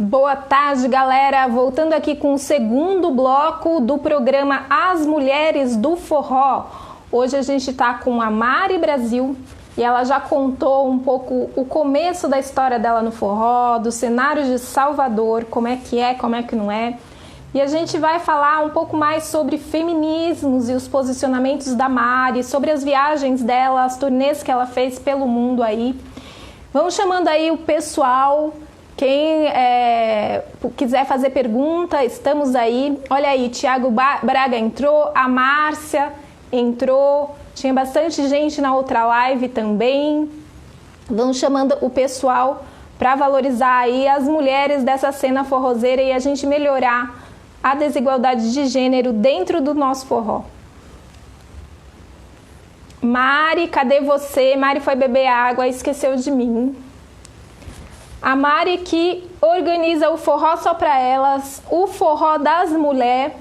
Boa tarde, galera. Voltando aqui com o segundo bloco do programa As Mulheres do Forró. Hoje a gente está com a Mari Brasil e ela já contou um pouco o começo da história dela no forró, do cenário de Salvador, como é, como é que não é. E a gente vai falar um pouco mais sobre feminismos e os posicionamentos da Mari, sobre as viagens dela, as turnês que ela fez pelo mundo aí. Vamos chamando aí o pessoal. Quem quiser fazer pergunta, estamos aí. Olha aí, Thiago Braga entrou, a Márcia entrou, tinha bastante gente na outra live também. Vamos chamando o pessoal para valorizar aí as mulheres dessa cena forrozeira e a gente melhorar a desigualdade de gênero dentro do nosso forró. Mari, cadê você? Mari foi beber água, esqueceu de mim. A Mari que organiza o Forró Só Pra Elas, o Forró das Mulheres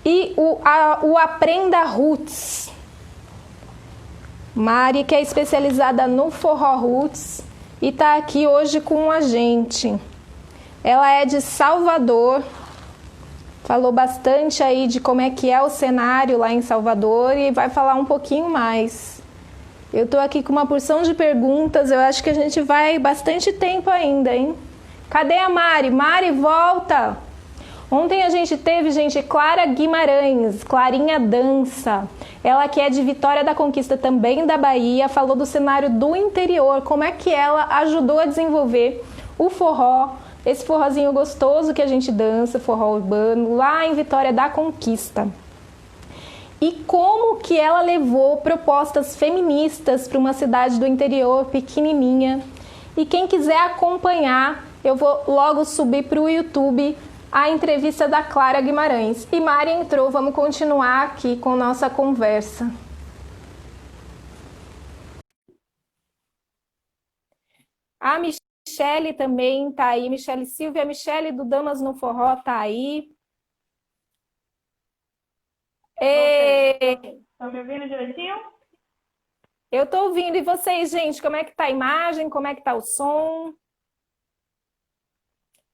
e o Aprenda Roots. Mari que é especializada no Forró Roots e está aqui hoje com a gente. Ela é de Salvador, falou bastante aí de como é que é o cenário lá em Salvador e vai falar um pouquinho mais. Eu estou aqui com uma porção de perguntas, eu acho que a gente vai bastante tempo ainda, hein? Cadê a Mari? Mari, volta! Ontem a gente teve, gente, Clara Guimarães, Clarinha Dança. Ela que é de Vitória da Conquista, também da Bahia, falou do cenário do interior, como é que ela ajudou a desenvolver o forró, esse forrozinho gostoso que a gente dança, forró urbano, lá em Vitória da Conquista. E como que ela levou propostas feministas para uma cidade do interior pequenininha. E quem quiser acompanhar, eu vou logo subir para o YouTube a entrevista da Clara Guimarães. E Mari entrou, vamos continuar aqui com nossa conversa. A Michele também está aí, Michele Silvia, a Michele do Damas no Forró está aí. Estão me ouvindo direitinho? Eu estou ouvindo. E vocês, gente, como é que tá a imagem? Como é que tá o som?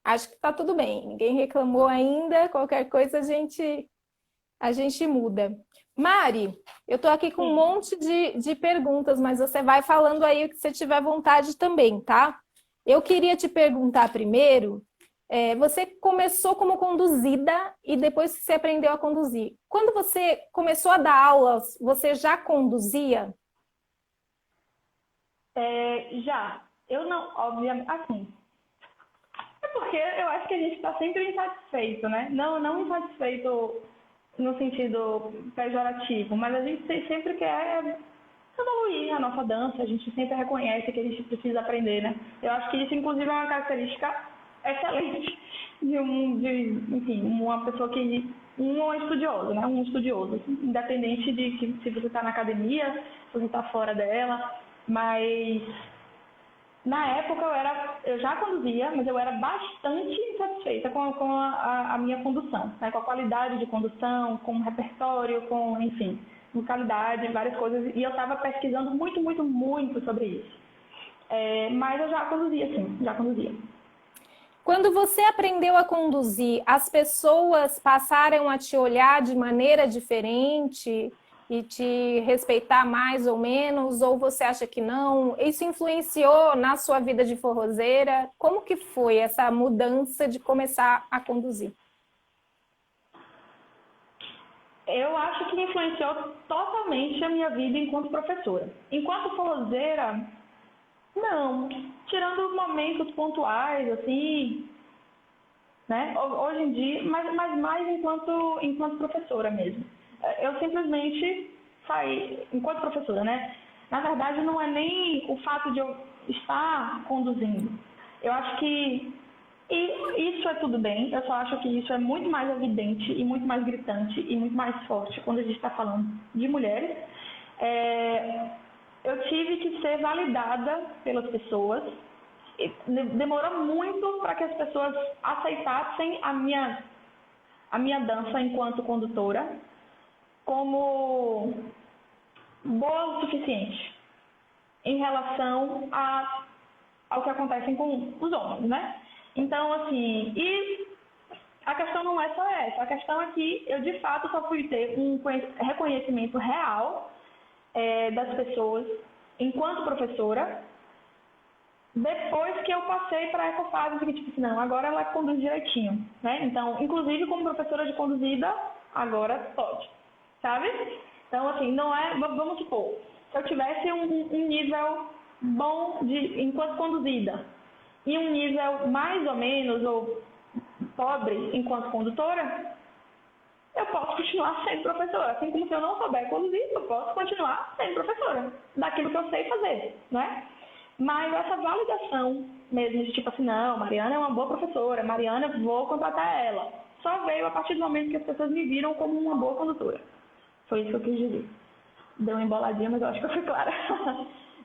Acho que tá tudo bem. Ninguém reclamou ainda. Qualquer coisa a gente muda. Mari, eu estou aqui com um monte de perguntas, mas você vai falando aí o que você tiver vontade também, tá? Eu queria te perguntar primeiro, você começou como conduzida e depois que você aprendeu a conduzir. Quando você começou a dar aulas, você já conduzia? Já. Eu não, obviamente, assim. É porque eu acho que a gente está sempre insatisfeito, né? Não insatisfeito no sentido pejorativo, mas a gente sempre quer evoluir a nossa dança, a gente sempre reconhece que a gente precisa aprender, né? Eu acho que isso, inclusive, é uma característica excelente enfim, uma pessoa um estudioso, né? Um estudioso, independente de que se você está na academia, se você está fora dela, mas na época eu já conduzia, mas eu era bastante insatisfeita com a minha condução, né? Com a qualidade de condução, com o repertório, enfim, musicalidade, várias coisas. E eu estava pesquisando muito sobre isso. Mas eu já conduzia, sim, já conduzia. Quando você aprendeu a conduzir, as pessoas passaram a te olhar de maneira diferente e te respeitar mais ou menos, ou você acha que não? Isso influenciou na sua vida de forrozeira? Como que foi essa mudança de começar a conduzir? Eu acho que influenciou totalmente a minha vida enquanto professora. Enquanto forrozeira, não. Tirando momentos pontuais, assim, né? Hoje em dia, mas mais enquanto professora mesmo. Eu simplesmente saí, enquanto professora, né? Na verdade, não é nem o fato de eu estar conduzindo. Eu acho que isso é tudo bem, eu só acho que isso é muito mais evidente e muito mais gritante e muito mais forte quando a gente está falando de mulheres. Eu tive que ser validada pelas pessoas. Demorou muito para que as pessoas aceitassem a minha dança enquanto condutora como boa o suficiente em relação ao que acontece com os homens, né? Então, assim, e a questão não é só essa. A questão é que eu, de fato, só fui ter um reconhecimento real das pessoas enquanto professora depois que eu passei para essa fase de que, tipo assim, não, agora ela conduz direitinho, né? Então, inclusive, como professora de conduzida, agora pode, sabe? Então, assim, não é... Vamos supor, se eu tivesse um nível bom enquanto conduzida e um nível mais ou menos, ou pobre enquanto condutora, eu posso continuar sendo professora. Assim como se eu não souber conduzir, eu posso continuar sendo professora daquilo que eu sei fazer, né? Mas essa validação mesmo de tipo assim, não, Mariana é uma boa professora, Mariana, vou contratar ela, só veio a partir do momento que as pessoas me viram como uma boa condutora. Foi isso que eu quis dizer. Deu uma emboladinha, mas eu acho que eu fui clara.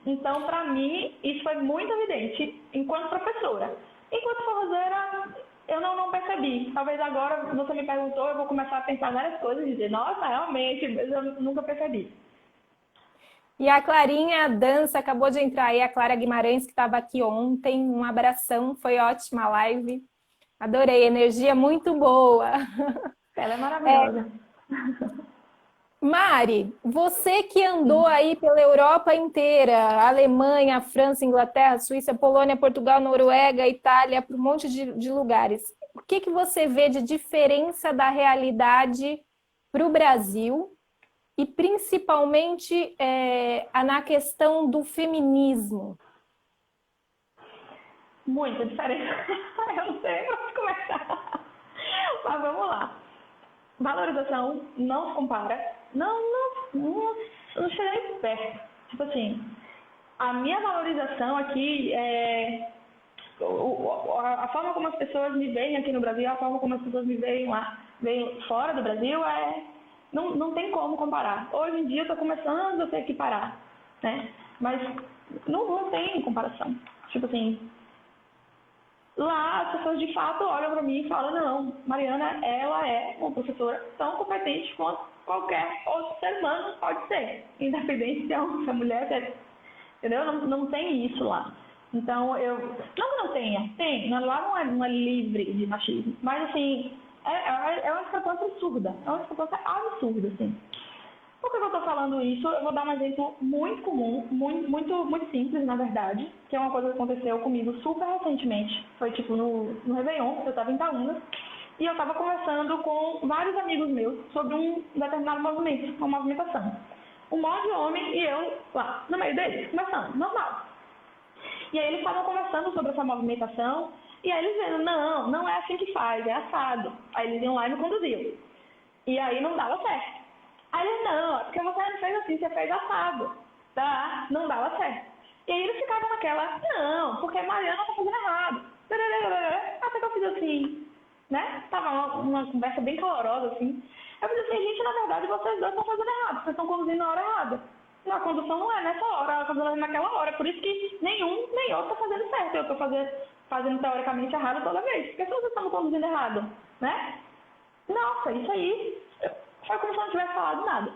Então, para mim, isso foi muito evidente enquanto professora. Enquanto forrozeira, eu não percebi. Talvez agora você me perguntou, eu vou começar a pensar várias coisas e dizer, nossa, realmente, mas eu nunca percebi. E a Clarinha Dança acabou de entrar aí, a Clara Guimarães, que estava aqui ontem. Um abração, foi ótima a live. Adorei, energia muito boa. Ela é maravilhosa. Mari, você que andou aí pela Europa inteira, Alemanha, França, Inglaterra, Suíça, Polônia, Portugal, Noruega, Itália, para um monte de lugares. O que você vê de diferença da realidade para o Brasil e principalmente na questão do feminismo? Muita diferença. Eu não sei onde começar. Mas vamos lá. Valorização não se compara. Não chega nem perto. Tipo assim, a minha valorização aqui a forma como as pessoas me veem aqui no Brasil, a forma como as pessoas me veem lá, veem fora do Brasil, não tem como comparar. Hoje em dia eu estou começando a ter que parar, né? Mas não tem comparação. Tipo assim, lá as pessoas de fato olham para mim e falam, não, Mariana, ela é uma professora tão competente quanto qualquer outro ser humano pode ser, independente se é uma mulher, entendeu? Não tem isso lá. Então, não tenha, tem, lá não é livre de machismo, mas assim, é uma discrepância absurda, assim. Por que eu estou falando isso? Eu vou dar um exemplo muito comum, muito simples, na verdade, que é uma coisa que aconteceu comigo super recentemente. Foi tipo no Réveillon, eu estava em Itaúna, e eu estava conversando com vários amigos meus sobre um determinado movimento, uma movimentação. Um monte de homem e eu lá, no meio deles, conversando, normal. E aí eles estavam conversando sobre essa movimentação, e aí eles dizendo, não é assim que faz, é assado. Aí eles iam lá e me conduziam. E aí não dava certo. Aí ele, não, é porque você não fez assim, você fez assado, tá? Não dava certo. E aí eles ficavam naquela, não, porque Mariana tá fazendo errado. Até que eu fiz assim, né? Tava uma conversa bem calorosa, assim. Eu fiz assim, gente, na verdade vocês dois estão fazendo errado, vocês estão conduzindo na hora errada. A condução não é nessa hora, ela está fazendo naquela hora. Por isso que nenhum nem outro está fazendo certo. Eu estou fazendo teoricamente errado toda vez. Por que vocês estão conduzindo errado? Né? Nossa, isso aí foi como se eu não tivesse falado nada.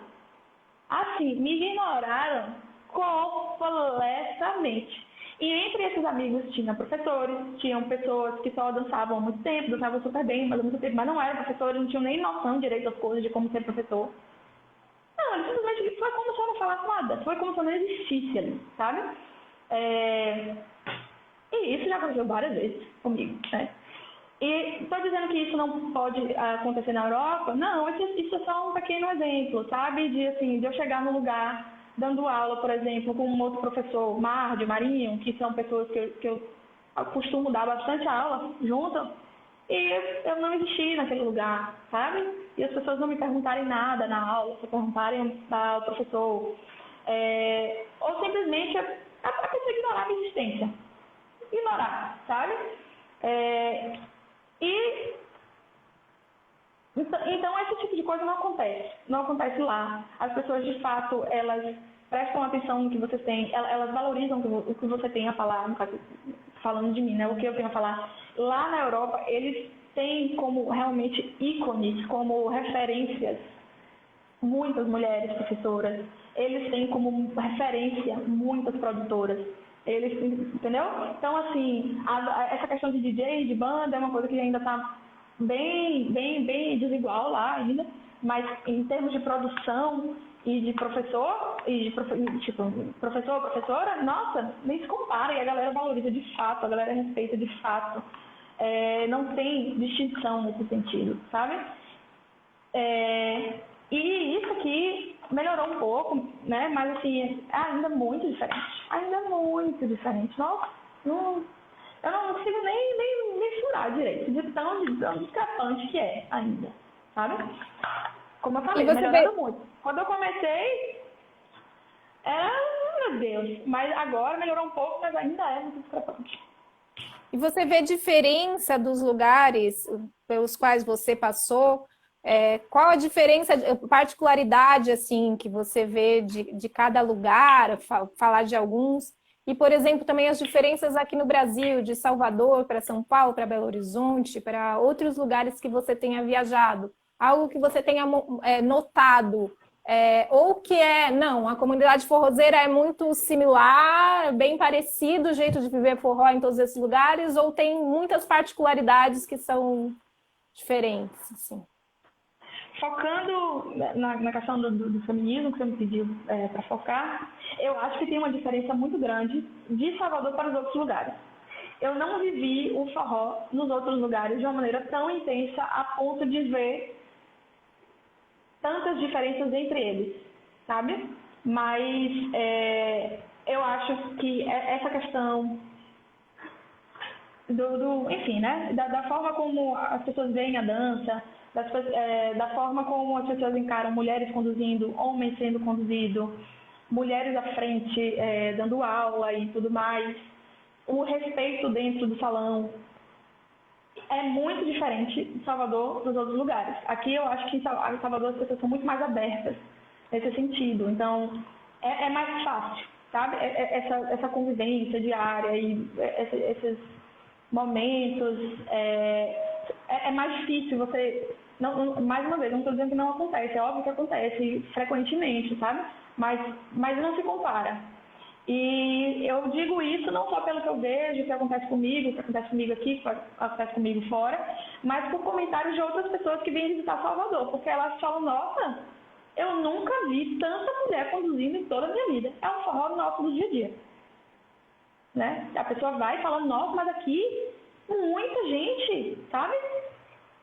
Assim, me ignoraram completamente. E entre esses amigos tinha professores, tinham pessoas que só dançavam há muito tempo, dançavam super bem, mas não eram professores, não tinham nem noção direito das coisas de como ser professor. Não, ele simplesmente foi como se eu não falasse nada, foi como se eu não existisse ali, sabe? E isso já aconteceu várias vezes comigo, né? E estou dizendo que isso não pode acontecer na Europa? Não, isso é só um pequeno exemplo, sabe? De eu chegar num lugar dando aula, por exemplo, com um outro professor, Marinho, que são pessoas que eu costumo dar bastante aula junto, e eu não existi naquele lugar, sabe? E as pessoas não me perguntarem nada na aula, só perguntarem ao professor. Ou simplesmente a pessoa ignorar a minha existência. Ignorar, sabe? Então esse tipo de coisa não acontece. Não acontece lá. As pessoas, de fato, elas prestam atenção no que você tem, elas valorizam o que você tem a falar, no caso, falando de mim, né? O que eu tenho a falar. Lá na Europa, eles têm como realmente ícones, como referências, muitas mulheres professoras. Eles têm como referência muitas produtoras. Eles, entendeu? Então, assim, essa questão de DJ, de banda, é uma coisa que ainda está bem desigual lá ainda, mas em termos de produção e de professor, tipo, professor, professora, nossa, nem se compara, e a galera valoriza de fato, a galera respeita de fato. Não tem distinção nesse sentido, sabe? E isso aqui melhorou um pouco, né? Mas assim, é ainda muito diferente. Ainda muito diferente. Nossa, eu não consigo nem mensurar direito de tão discrepante que é ainda, sabe? Como eu falei, melhorando muito. Quando eu comecei, meu Deus, mas agora melhorou um pouco, mas ainda é muito discrepante. E você vê diferença dos lugares pelos quais você passou? Qual a diferença, particularidade assim que você vê de cada lugar, falar de alguns? E, por exemplo, também as diferenças aqui no Brasil, de Salvador para São Paulo, para Belo Horizonte, para outros lugares que você tenha viajado. Algo que você tenha notado, ou que não, a comunidade forrozeira é muito similar, bem parecido o jeito de viver forró em todos esses lugares, ou tem muitas particularidades que são diferentes, assim? Focando na questão do feminismo, que você me pediu para focar, eu acho que tem uma diferença muito grande de Salvador para os outros lugares. Eu não vivi o forró nos outros lugares de uma maneira tão intensa a ponto de ver tantas diferenças entre eles, sabe? Mas eu acho que essa questão enfim, né? Da forma como as pessoas veem a dança, da forma como as pessoas encaram mulheres conduzindo, homens sendo conduzidos, mulheres à frente dando aula e tudo mais, o respeito dentro do salão é muito diferente de Salvador dos outros lugares. Aqui eu acho que em Salvador as pessoas são muito mais abertas nesse sentido, então é mais fácil, sabe? Essa convivência diária e esses momentos, é mais difícil você... Não, mais uma vez, não estou dizendo que não acontece, é óbvio que acontece frequentemente, sabe? Mas não se compara. E eu digo isso não só pelo que eu vejo, que acontece comigo aqui, que acontece comigo fora, mas por comentários de outras pessoas que vêm visitar Salvador, porque elas falam, nossa, eu nunca vi tanta mulher conduzindo em toda a minha vida. É um forró nosso do dia a dia. Né? A pessoa vai e fala, nossa, mas aqui muita gente, sabe?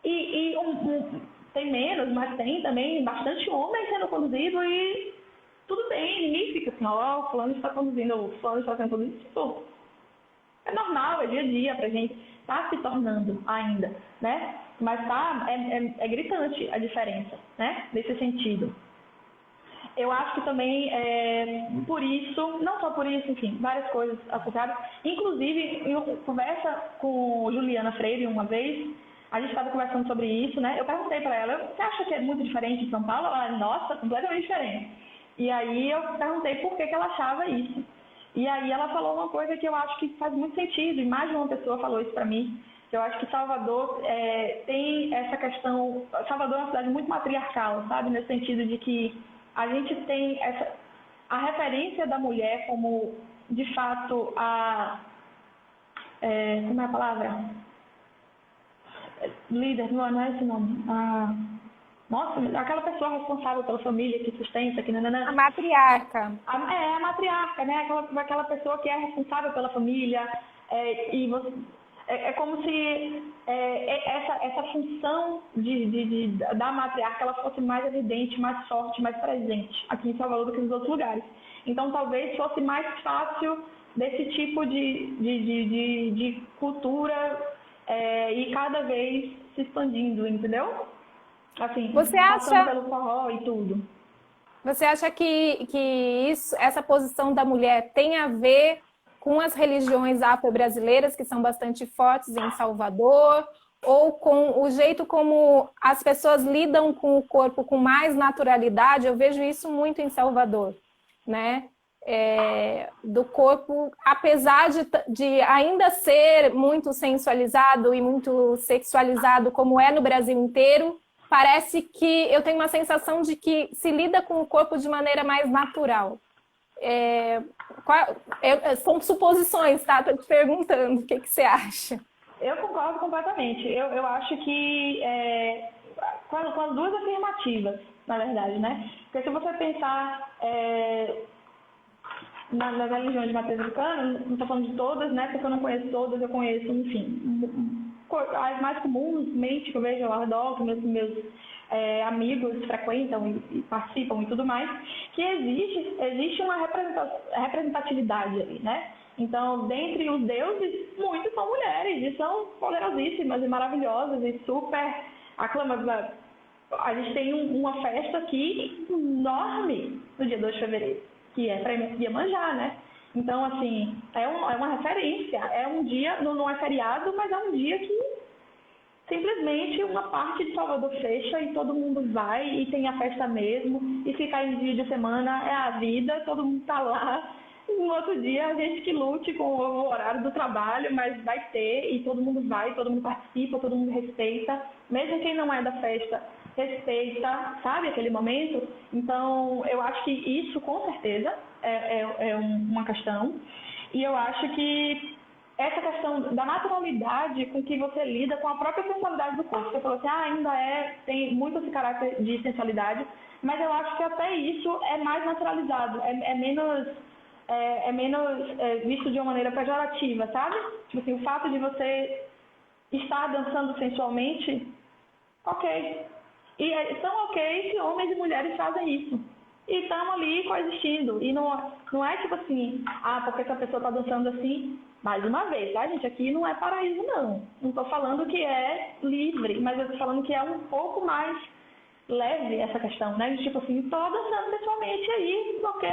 E tem menos, mas tem também bastante homem sendo conduzido e tudo bem, ninguém fica assim, ó, fulano está conduzindo, ou fulano está sendo conduzido. Tipo, é normal, é dia a dia pra gente, tá se tornando ainda, né? Mas é gritante a diferença, né? Nesse sentido. Eu acho que também, por isso, não só por isso, enfim, várias coisas associadas. Inclusive, em conversa com Juliana Freire uma vez, a gente estava conversando sobre isso, né? Eu perguntei para ela, você acha que é muito diferente de São Paulo? Ela, nossa, completamente diferente. E aí eu perguntei por que ela achava isso. E aí ela falou uma coisa que eu acho que faz muito sentido, e mais de uma pessoa falou isso para mim, que eu acho que Salvador tem essa questão... Salvador é uma cidade muito matriarcal, sabe? Nesse sentido de que a gente tem a referência da mulher como, de fato, como é a palavra? Líder, não é esse nome. Nossa, aquela pessoa responsável pela família, que sustenta, que... A matriarca. A matriarca, né? Aquela pessoa que é responsável pela família, e você... É como se essa função da matriarca ela fosse mais evidente, mais forte, mais presente aqui em Salvador do que nos outros lugares. Então, talvez fosse mais fácil desse tipo de cultura ir cada vez se expandindo, entendeu? Assim, passando pelo forró e tudo. Você acha que essa posição da mulher tem a ver com as religiões afro-brasileiras, que são bastante fortes em Salvador, ou com o jeito como as pessoas lidam com o corpo com mais naturalidade? Eu vejo isso muito em Salvador, né? Do corpo, apesar de ainda ser muito sensualizado e muito sexualizado, como é no Brasil inteiro, parece que eu tenho uma sensação de que se lida com o corpo de maneira mais natural. São suposições, tá? Tô te perguntando, o que você acha? Eu concordo completamente. Eu acho que com as duas afirmativas, na verdade, né? Porque se você pensar nas religiões de matriz africana, não estou falando de todas, né? Porque eu não conheço todas, eu conheço, enfim, as mais comumente que eu vejo ao redor, que meus amigos frequentam e participam e tudo mais, que existe uma representatividade ali, né? Então, dentre os deuses, muitos são mulheres e são poderosíssimas e maravilhosas e super aclamadas. A gente tem uma festa aqui enorme no dia 2 de fevereiro, que é para Iemanjá, né? Então, assim, é uma referência. É um dia, não é feriado, mas é um dia que simplesmente uma parte de Salvador fecha e todo mundo vai e tem a festa mesmo. E se cair em dia de semana é a vida, todo mundo tá lá. No outro dia a gente que lute com o horário do trabalho, mas vai ter e todo mundo vai, todo mundo participa, todo mundo respeita. Mesmo quem não é da festa, respeita, sabe, aquele momento. Então, eu acho que isso, com certeza, é uma questão. E eu acho que essa questão da naturalidade com que você lida com a própria sensualidade do corpo. Você falou assim, ainda tem muito esse caráter de sensualidade, mas eu acho que até isso é mais naturalizado, é menos visto de uma maneira pejorativa, sabe? Tipo assim, o fato de você estar dançando sensualmente, ok. E são ok se homens e mulheres fazem isso. E estamos ali coexistindo. E não é tipo assim, porque essa pessoa está dançando assim, mais uma vez, tá, gente? Aqui não é paraíso, não. Não estou falando que é livre, mas eu estou falando que é um pouco mais leve essa questão, né? De tipo assim, estou dançando sexualmente aí, ok,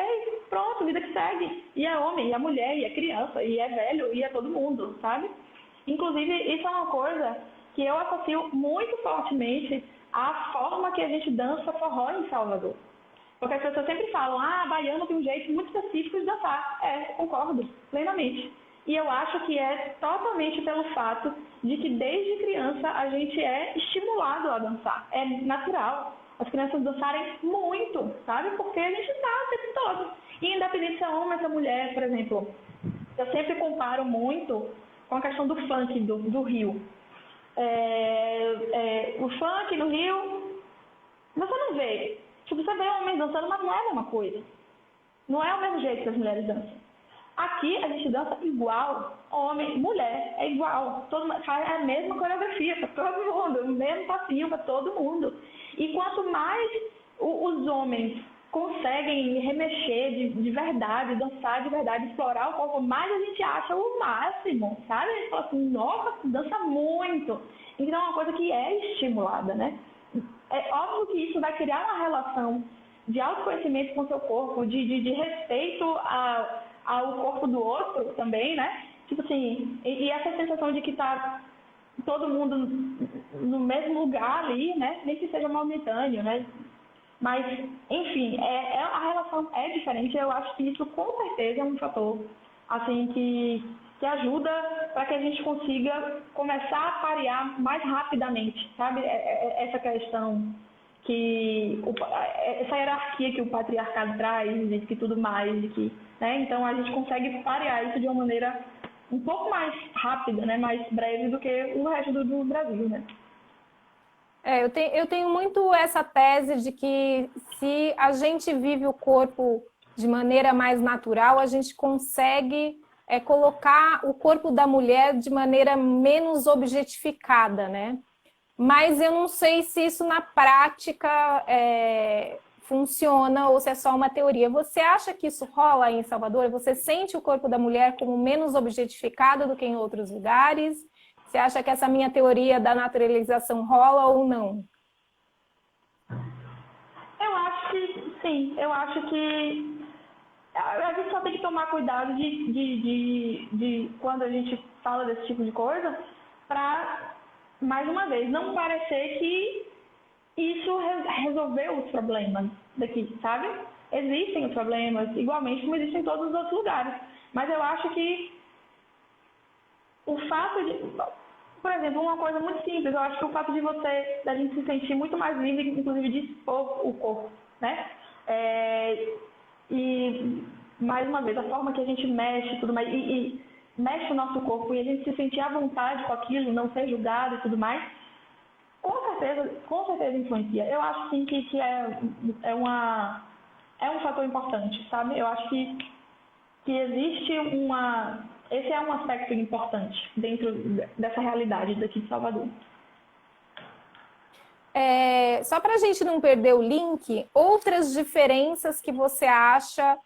pronto, vida que segue. E é homem, e é mulher, e é criança, e é velho, e é todo mundo, sabe? Inclusive, isso é uma coisa que eu associo muito fortemente à forma que a gente dança forró em Salvador. Porque as pessoas sempre falam, baiano tem um jeito muito específico de dançar. Concordo, plenamente. E eu acho que é totalmente pelo fato de que desde criança a gente é estimulado a dançar. É natural as crianças dançarem muito, sabe? Porque a gente está o tempo todo. E independente se é homem ou se é mulher, por exemplo, eu sempre comparo muito com a questão do funk do Rio. O funk no Rio, você não vê. Tipo, você vê homens dançando, mas não é a mesma coisa. Não é o mesmo jeito que as mulheres dançam. Aqui a gente dança igual, homem, mulher, é igual. Faz a mesma coreografia para todo mundo, o mesmo passinho para todo mundo. E quanto mais os homens conseguem remexer de verdade, dançar de verdade, explorar o corpo, mais a gente acha o máximo, sabe? A gente fala assim, nossa, dança muito. Então é uma coisa que é estimulada, né? É óbvio que isso vai criar uma relação de autoconhecimento com o seu corpo, de respeito ao corpo do outro também, né? Tipo assim, e essa sensação de que tá todo mundo no mesmo lugar ali, né? Nem que seja momentâneo, né? Mas, enfim, a relação é diferente. Eu acho que isso, com certeza, é um fator, assim, que ajuda para que a gente consiga começar a parear mais rapidamente, sabe? Essa questão essa hierarquia que o patriarcado traz, e que tudo mais, né? Então a gente consegue parear isso de uma maneira um pouco mais rápida, né? Mais breve do que o resto do Brasil, né? Eu tenho muito essa tese de que se a gente vive o corpo de maneira mais natural, a gente consegue colocar o corpo da mulher de maneira menos objetificada, né? Mas eu não sei se isso na prática funciona ou se é só uma teoria. Você acha que isso rola aí em Salvador? Você sente o corpo da mulher como menos objetificado do que em outros lugares? Você acha que essa minha teoria da naturalização rola ou não? Eu acho que sim. Eu acho que a gente só tem que tomar cuidado de quando a gente fala desse tipo de coisa para, mais uma vez, não parecer que isso resolveu os problemas daqui, sabe? Existem os problemas, igualmente como existem em todos os outros lugares. Mas eu acho que o fato de... Por exemplo, uma coisa muito simples, eu acho que o fato da gente se sentir muito mais livre, inclusive de expor o corpo, né? E mais uma vez, a forma que a gente mexe tudo mais, e mexe o nosso corpo e a gente se sentir à vontade com aquilo, não ser julgado e tudo mais, com certeza influencia. Eu acho sim que é um fator importante, sabe? Eu acho que existe esse é um aspecto importante dentro dessa realidade daqui de Salvador. Só para a gente não perder o link, outras diferenças que você acha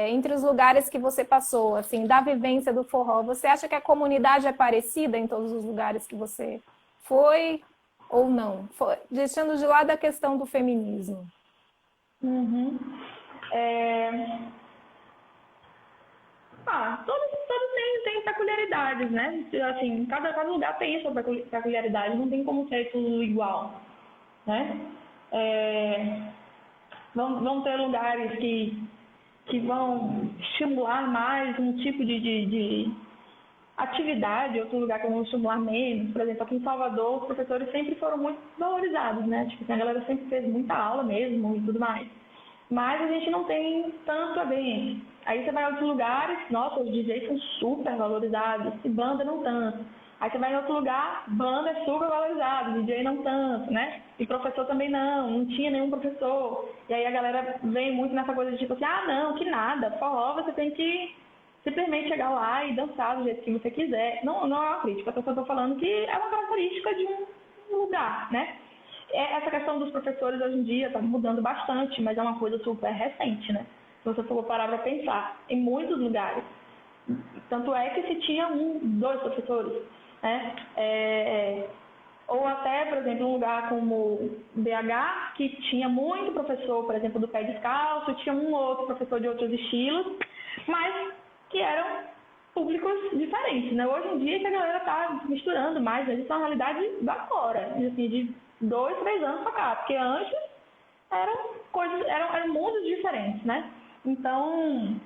entre os lugares que você passou, assim, da vivência do forró, você acha que a comunidade é parecida em todos os lugares que você foi ou não? Deixando de lado a questão do feminismo. Uhum. Todos têm peculiaridades, né? Assim, cada lugar tem sua peculiaridade, não tem como ser tudo igual, né? Vão ter lugares que vão estimular mais um tipo de atividade, outro lugar que vão estimular menos. Por exemplo, aqui em Salvador, os professores sempre foram muito valorizados, né? Tipo, a galera sempre fez muita aula mesmo e tudo mais. Mas a gente não tem tanto ambiente. Aí você vai a outros lugares, nossa, os DJs são super valorizados, e banda não tanto. Aí você vai em outro lugar, banda é super valorizada, DJ não tanto, né? E professor também não tinha nenhum professor. E aí a galera vem muito nessa coisa de tipo assim, não, que nada, forró você tem que simplesmente chegar lá e dançar do jeito que você quiser. Não é uma crítica, eu só estou falando que é uma característica de um lugar, né? Essa questão dos professores hoje em dia está mudando bastante, mas é uma coisa super recente, né? Se você for parar para pensar, em muitos lugares. Tanto é que se tinha dois professores, né? Ou até, por exemplo, um lugar como BH, que tinha muito professor, por exemplo, do pé descalço, tinha um outro professor de outros estilos, mas que eram públicos diferentes, né? Hoje em dia que a galera está misturando mais, mas isso é uma realidade da agora, assim, de 2, 3 anos pra cá, porque antes eram mundos diferentes, né? Então,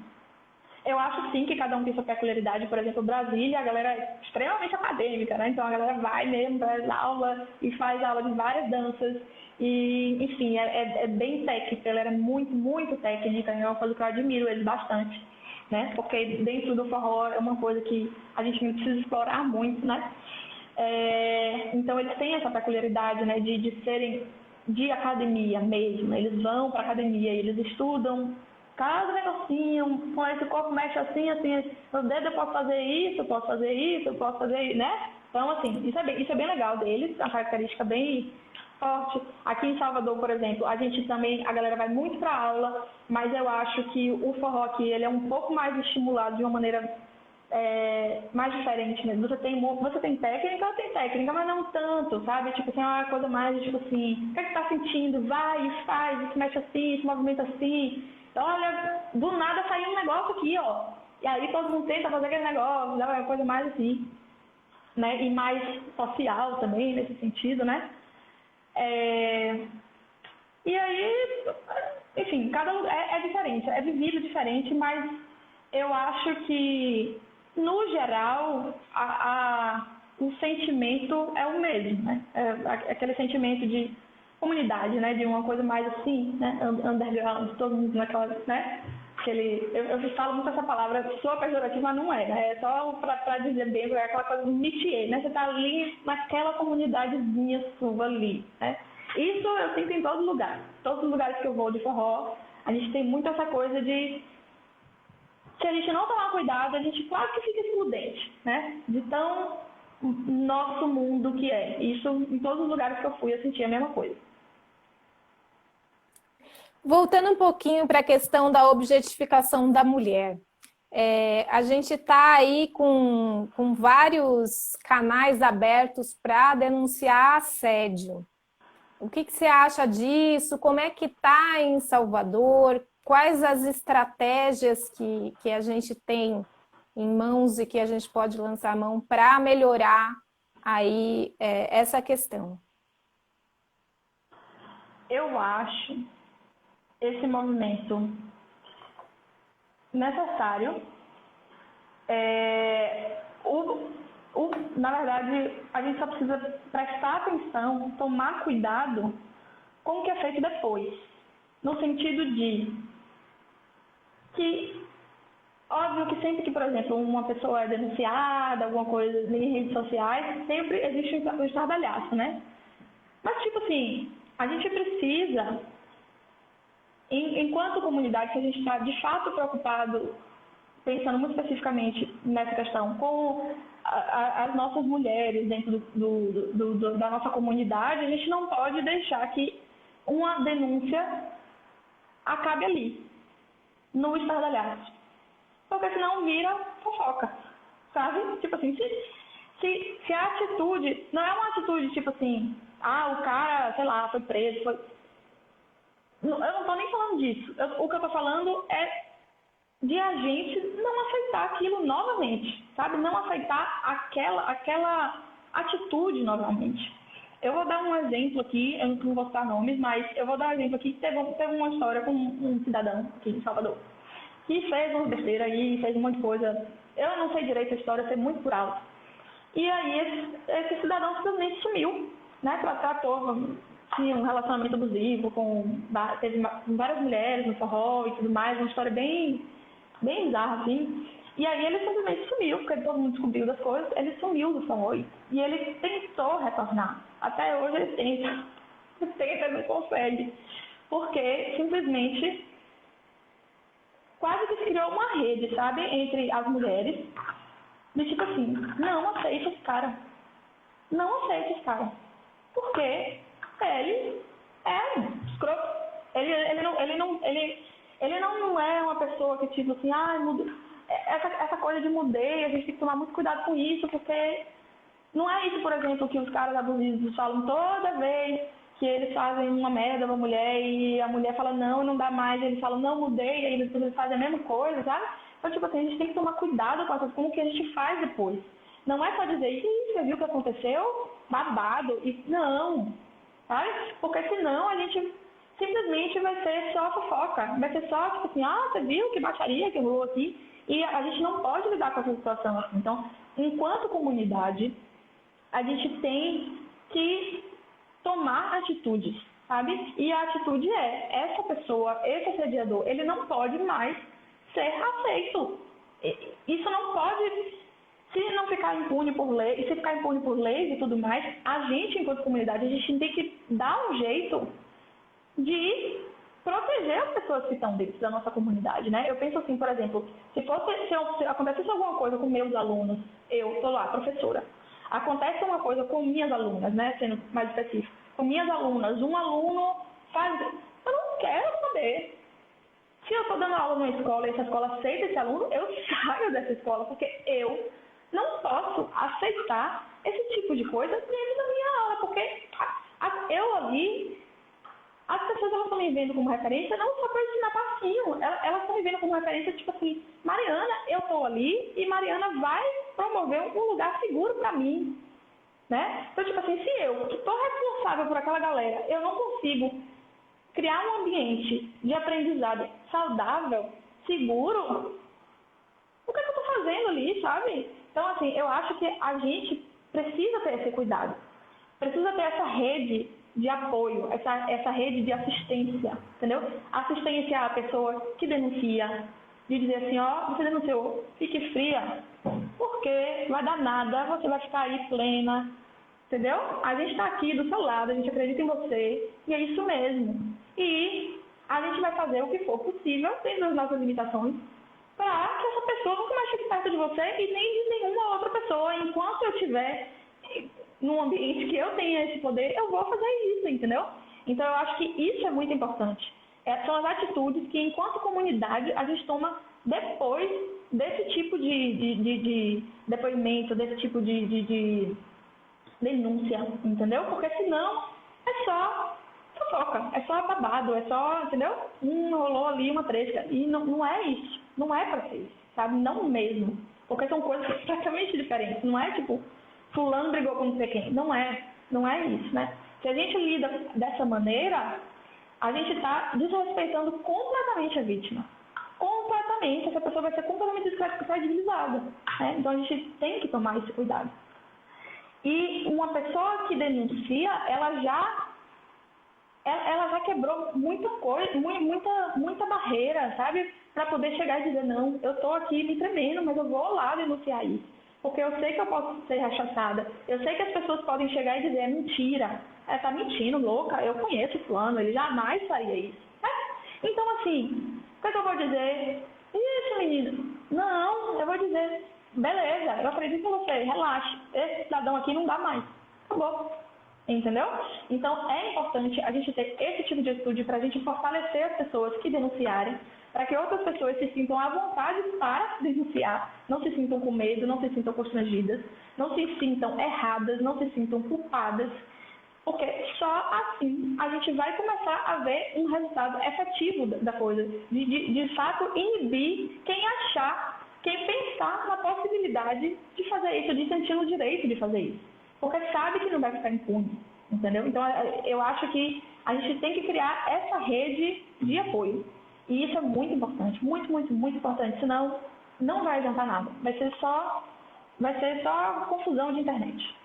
eu acho sim que cada um tem sua peculiaridade. Por exemplo, Brasília, a galera é extremamente acadêmica, né? Então a galera vai mesmo, faz aula e faz aula de várias danças. E, enfim, é bem técnica, ela era muito, muito técnica, é uma coisa que eu admiro eles bastante, né? Porque dentro do forró é uma coisa que a gente não precisa explorar muito, né? Então eles têm essa peculiaridade, né, de serem de academia mesmo. Eles vão para academia, eles estudam cada negocinho, com esse corpo mexe assim, no dedo eu posso fazer isso, eu posso fazer isso, eu posso fazer, né? Então, assim, isso é bem legal deles, é uma característica bem forte. Aqui em Salvador, por exemplo, a galera vai muito para aula, mas eu acho que o forró aqui, ele é um pouco mais estimulado de uma maneira mais diferente mesmo. Você tem técnica, mas não tanto, sabe? Tipo assim, é uma coisa mais, tipo assim, o que é que tá sentindo? Vai, faz, se mexe assim, se movimenta assim. Então, olha, do nada saiu um negócio aqui, ó. E aí todo mundo tenta fazer aquele negócio, é uma coisa mais assim, né? E mais social também, nesse sentido, né? E aí, enfim, cada lugar é diferente, é vivido diferente, mas eu acho que, no geral, o sentimento é o mesmo, né? Aquele sentimento de comunidade, né? De uma coisa mais assim, né? Underground, todo mundo naquela, né? Eu falo muito essa palavra, sou pejorativa, mas não é, né? É só para dizer bem, é aquela coisa do métier, né? Você tá ali naquela comunidadezinha sua ali, né? Isso eu sinto em todo lugar. Todos os lugares que eu vou de forró, a gente tem muito essa coisa de, se a gente não tomar cuidado, a gente quase que fica excludente, né? De tão nosso mundo que é. Isso, em todos os lugares que eu fui, eu senti a mesma coisa. Voltando um pouquinho para a questão da objetificação da mulher. A gente está aí com vários canais abertos para denunciar assédio. O que você acha disso? Como é que está em Salvador? Quais as estratégias que a gente tem em mãos e que a gente pode lançar a mão para melhorar aí essa questão? Eu acho esse movimento necessário. Na verdade, a gente só precisa prestar atenção, tomar cuidado com o que é feito depois. No sentido de que Óbvio que sempre que, por exemplo, uma pessoa é denunciada, alguma coisa em redes sociais, sempre existe o estardalhaço, né? Mas, tipo assim, a gente precisa, enquanto comunidade, que a gente está de fato preocupado, pensando muito especificamente nessa questão, com as nossas mulheres dentro da nossa comunidade, a gente não pode deixar que uma denúncia acabe ali, no estardalhaço. Porque senão vira fofoca, sabe? Tipo assim, se a atitude, não é uma atitude tipo assim, o cara, sei lá, foi preso, eu não estou nem falando disso. O que eu estou falando é de a gente não aceitar aquilo novamente, sabe? Não aceitar aquela atitude novamente. Eu vou dar um exemplo aqui, eu não vou citar nomes, mas eu vou dar um exemplo aqui. Teve uma história com um cidadão aqui em Salvador, que fez uma besteira aí, fez um monte de coisa. Eu não sei direito a história, eu sei muito por alto. E aí esse cidadão simplesmente sumiu, né? Tinha um relacionamento abusivo, teve várias mulheres no forró e tudo mais, uma história bem bizarra, assim. E aí ele simplesmente sumiu, porque todo mundo descobriu das coisas, ele sumiu do forró. E ele tentou retornar. Até hoje ele tenta. Tenta, não consegue. Porque simplesmente quase que se criou uma rede, sabe, entre as mulheres, de tipo assim, não aceita esse cara. Não aceita esse cara. Porque ele é um escroto. Ele não é uma pessoa que tipo assim, essa coisa de mudei, a gente tem que tomar muito cuidado com isso, porque não é isso, por exemplo, que os caras abusivos falam toda vez que eles fazem uma merda pra mulher e a mulher fala não dá mais, eles falam não mudei, e aí depois eles fazem a mesma coisa, sabe? Então, tipo assim, a gente tem que tomar cuidado com o que a gente faz depois. Não é só dizer, você viu o que aconteceu? Babado. E não, sabe? Porque senão a gente simplesmente vai ser só fofoca. Vai ser só, tipo assim, você viu que baixaria que rolou aqui? E a gente não pode lidar com essa situação assim. Então, enquanto comunidade, a gente tem que tomar atitudes, sabe? E a atitude essa pessoa, esse assediador, ele não pode mais ser aceito. Isso não pode, se não ficar impune por lei, e se ficar impune por leis e tudo mais, a gente, enquanto comunidade, a gente tem que dar um jeito de proteger as pessoas que estão dentro da nossa comunidade, né? Eu penso assim, por exemplo, se acontecesse alguma coisa com meus alunos, eu estou lá, professora, acontece uma coisa com minhas alunas, né, sendo mais específico, com minhas alunas, um aluno faz, eu não quero saber. Se eu estou dando aula numa escola e essa escola aceita esse aluno, eu saio dessa escola, porque eu não posso aceitar esse tipo de coisa dentro da minha aula, porque eu ali, as pessoas elas estão me vendo como referência não só para ensinar passinho, elas estão me vendo como referência, tipo assim, Mariana, eu estou ali e Mariana vai promover um lugar seguro para mim, né? Então, tipo assim, se eu, que estou responsável por aquela galera, eu não consigo criar um ambiente de aprendizado saudável, seguro, o que é que eu estou fazendo ali, sabe? Então, assim, eu acho que a gente precisa ter esse cuidado, precisa ter essa rede de apoio, essa rede de assistência, entendeu? Assistência à pessoa que denuncia, de dizer assim, você denunciou, fique fria, porque vai dar nada, você vai ficar aí plena, entendeu? A gente está aqui do seu lado, a gente acredita em você, e é isso mesmo. E a gente vai fazer o que for possível, dentro das nossas limitações, para que essa pessoa nunca mais fique perto de você e nem de nenhuma outra pessoa. Enquanto eu estiver num ambiente que eu tenha esse poder, eu vou fazer isso, entendeu? Então, eu acho que isso é muito importante. São as atitudes que, enquanto comunidade, a gente toma depois desse tipo de depoimento, desse tipo de denúncia, entendeu? Porque senão é só fofoca, é só babado, é só, entendeu? Rolou ali uma treta. E não é isso, não é pra ser isso, sabe? Não mesmo. Porque são coisas completamente diferentes. Não é tipo, fulano brigou com não sei quem. Não é isso, né? Se a gente lida dessa maneira, a gente está desrespeitando completamente a vítima. Completamente. Essa pessoa vai ser completamente descredibilizada. Né? Então a gente tem que tomar esse cuidado. E uma pessoa que denuncia, ela já ela já quebrou muita coisa, muita barreira, sabe? Para poder chegar e dizer, não, eu tô aqui me tremendo, mas eu vou lá denunciar isso. Porque eu sei que eu posso ser rechaçada. Eu sei que as pessoas podem chegar e dizer, é mentira. Ela tá mentindo, louca. Eu conheço o fulano, ele jamais faria isso. Né? Então, assim, o que eu vou dizer? Isso, menina. Não, eu vou dizer, beleza, eu acredito em você, relaxe. Esse cidadão aqui não dá mais. Acabou. Entendeu? Então, é importante a gente ter esse tipo de atitude para a gente fortalecer as pessoas que denunciarem, para que outras pessoas se sintam à vontade para denunciar, não se sintam com medo, não se sintam constrangidas, não se sintam erradas, não se sintam culpadas, porque só assim a gente vai começar a ver um resultado efetivo da coisa, de fato inibir quem achar, quem pensar na possibilidade de fazer isso, de sentir o direito de fazer isso. Porque sabe que não vai ficar impune, entendeu? Então, eu acho que a gente tem que criar essa rede de apoio. E isso é muito importante, muito, muito, muito importante. Senão, não vai adiantar nada. Vai ser só confusão de internet.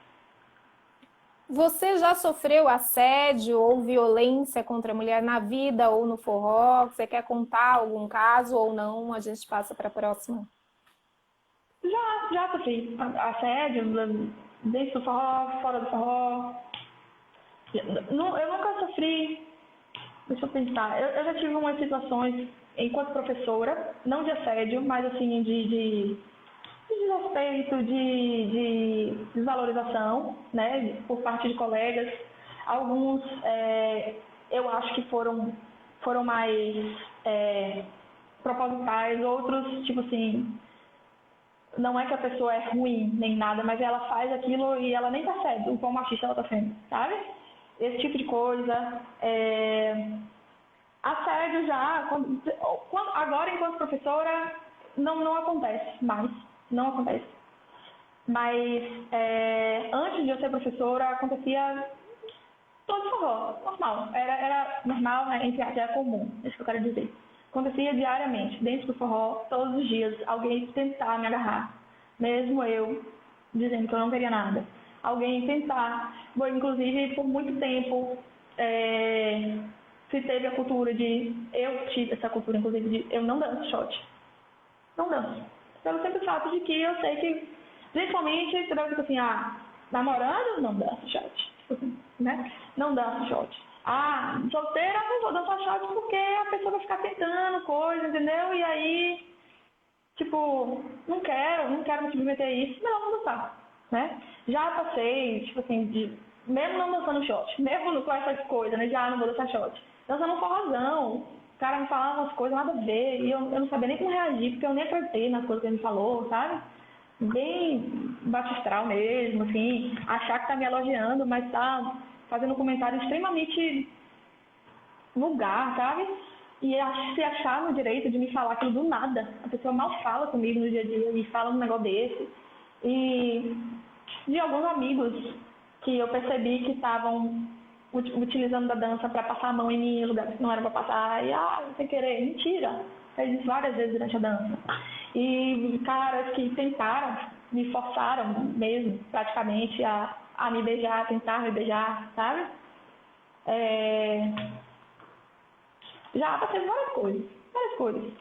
Você já sofreu assédio ou violência contra a mulher na vida ou no forró? Você quer contar algum caso ou não? A gente passa para a próxima. Já sofri assédio, dentro do forró, fora do forró. Eu nunca sofri, deixa eu pensar, eu já tive umas situações enquanto professora, não de assédio, mas assim de desrespeito, de desvalorização, né, por parte de colegas. Alguns eu acho que foram mais propositais, outros, tipo assim, não é que a pessoa é ruim nem nada, mas ela faz aquilo e ela nem percebe o quão machista ela está sendo, sabe? Esse tipo de coisa. Assédio já, agora enquanto professora, não acontece mais, não acontece. Mas antes de eu ser professora, acontecia todo forró, normal. Era normal, né, entre aspas, era comum, é isso que eu quero dizer. Acontecia diariamente, dentro do forró, todos os dias, alguém tentar me agarrar, mesmo eu dizendo que eu não queria nada. Alguém tentar, bom, inclusive por muito tempo, se teve a cultura eu tive essa cultura, inclusive, de eu não danço shot. Não danço. Pelo simples fato de que eu sei que, principalmente, tipo assim, namorando, não danço shot. Né? Não danço shot. Solteira, não vou dançar shot porque a pessoa vai ficar tentando coisa, entendeu? E aí, tipo, não quero me submeter a isso, melhor não dançar, né? Já passei, tipo assim, mesmo não dançando shot, mesmo com essas coisas, né? Já não vou dançar shot. Dançando um forrozão, o cara me falava umas coisas nada a ver, e eu não sabia nem como reagir, porque eu nem acreditei nas coisas que ele me falou, sabe? Bem baixo astral mesmo, assim, achar que tá me elogiando, mas tá fazendo um comentário extremamente vulgar, sabe? E se achar no direito de me falar aquilo do nada. A pessoa mal fala comigo no dia a dia e fala um negócio desse. E de alguns amigos que eu percebi que estavam utilizando da dança para passar a mão em mim em lugares que não era para passar. E, sem querer, mentira. Fez isso várias vezes durante a dança. E caras que tentaram, me forçaram mesmo, praticamente, a me beijar, tentar me beijar, sabe? Já passei várias coisas.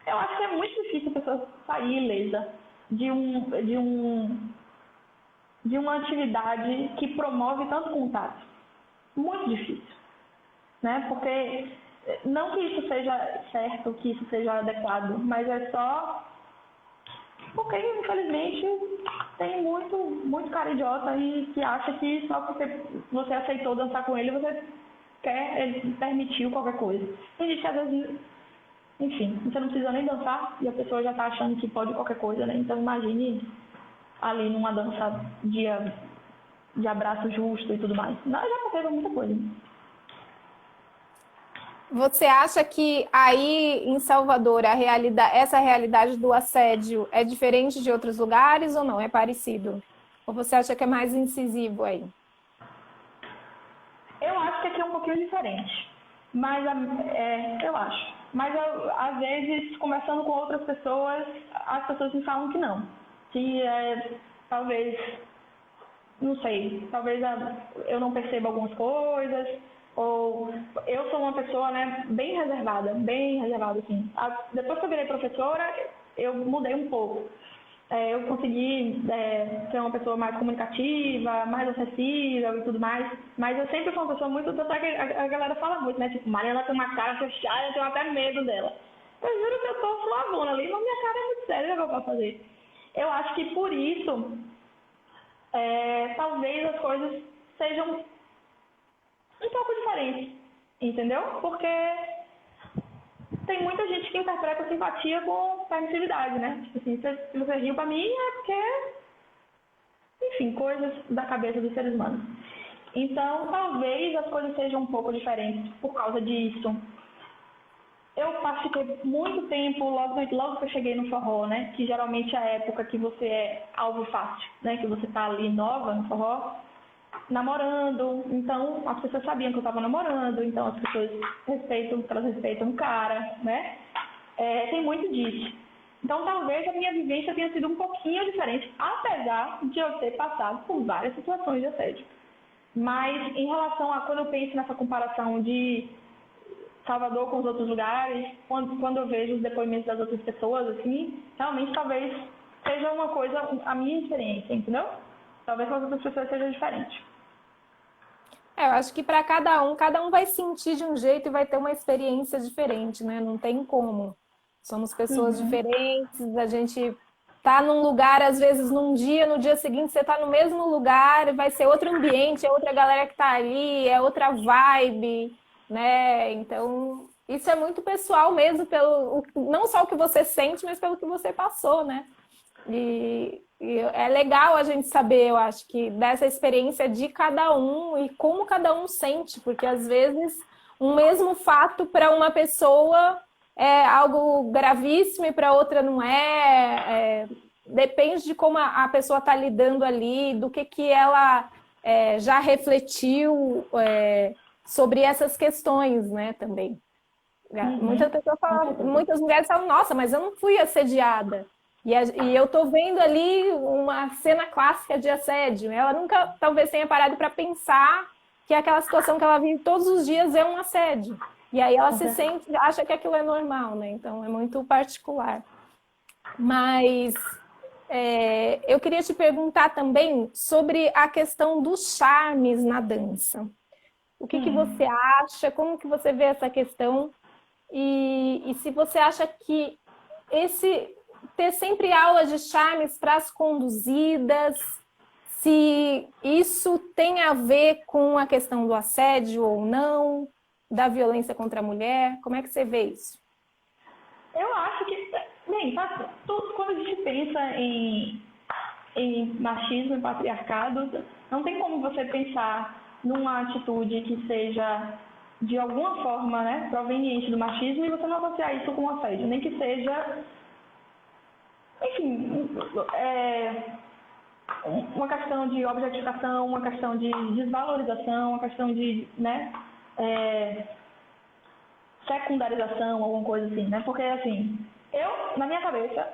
Eu acho que é muito difícil a pessoa sair ilesa de uma atividade que promove tanto contato. Muito difícil, né? Porque não que isso seja certo, que isso seja adequado, mas é só porque, infelizmente, tem muito cara idiota e que acha que só porque você aceitou dançar com ele, ele permitiu qualquer coisa. Tem gente que às vezes, enfim, você não precisa nem dançar e a pessoa já está achando que pode qualquer coisa, né? Então imagine ali numa dança de abraço justo e tudo mais. Não, já aconteceu muita coisa. Você acha que aí em Salvador essa realidade do assédio é diferente de outros lugares ou não? É parecido? Ou você acha que é mais incisivo aí? Eu acho que aqui é um pouquinho diferente. Mas eu acho. Mas às vezes, conversando com outras pessoas, as pessoas me falam que não. Que talvez, não sei, talvez eu não perceba algumas coisas, Ou eu sou uma pessoa, né, bem reservada, assim. Depois que eu virei professora, eu mudei um pouco. Eu consegui ser uma pessoa mais comunicativa, mais acessível e tudo mais, mas eu sempre fui uma pessoa muito, tanto é que a galera fala muito, né, tipo, Mariana tem uma cara fechada, eu tenho até medo dela. Eu juro que eu tô suavona ali, mas minha cara é muito séria, o que eu posso fazer? Eu acho que por isso, talvez as coisas sejam um pouco diferentes, entendeu? Porque tem muita gente que interpreta simpatia com permissividade, né? Tipo assim, se você riu pra mim é porque, enfim, coisas da cabeça dos seres humanos. Então, talvez as coisas sejam um pouco diferentes por causa disso. Eu fiquei muito tempo, logo que eu cheguei no forró, né? Que geralmente é a época que você é alvo fácil, né? Que você tá ali nova no forró, namorando. Então, as pessoas sabiam que eu tava namorando, então as pessoas elas respeitam o cara, né? Tem muito disso. Então, talvez a minha vivência tenha sido um pouquinho diferente, apesar de eu ter passado por várias situações de assédio. Mas, em relação a quando eu penso nessa comparação de Salvador com os outros lugares, quando eu vejo os depoimentos das outras pessoas, assim, realmente talvez seja uma coisa, a minha experiência, entendeu? Talvez com as outras pessoas seja diferente. Eu acho que para cada um vai sentir de um jeito e vai ter uma experiência diferente, né? Não tem como. Somos pessoas Uhum. diferentes, a gente tá num lugar, às vezes num dia, no dia seguinte você tá no mesmo lugar, vai ser outro ambiente, é outra galera que tá ali, é outra vibe, né? Então, isso é muito pessoal mesmo, não só o que você sente, mas pelo que você passou, né? E é legal a gente saber, eu acho, que dessa experiência de cada um e como cada um sente, porque às vezes um mesmo fato para uma pessoa é algo gravíssimo e para outra não é. Depende de como a pessoa está lidando ali, do que ela já refletiu sobre essas questões, né, também. Muitas Uhum. pessoas Com falam, certeza. muitas mulheres falam, nossa, mas eu não fui assediada. E eu tô vendo ali uma cena clássica de assédio. Ela nunca, talvez, tenha parado para pensar que aquela situação que ela vive todos os dias é um assédio. E aí ela Com se certeza. sente, acha que aquilo é normal, né? Então é muito particular. Mas eu queria te perguntar também sobre a questão dos charmes na dança. O que você Hum. acha? Como que você vê essa questão? E se você acha que esse ter sempre aulas de charmes para as conduzidas, se isso tem a ver com a questão do assédio ou não, da violência contra a mulher, como é que você vê isso? Eu acho que, bem, quando a gente pensa em machismo e patriarcado, não tem como você pensar numa atitude que seja de alguma forma, né, proveniente do machismo e você não associar isso com assédio, nem que seja, enfim, uma questão de objetificação, uma questão de desvalorização, uma questão de, né, é, secundarização, alguma coisa assim, né? Porque, assim, na minha cabeça,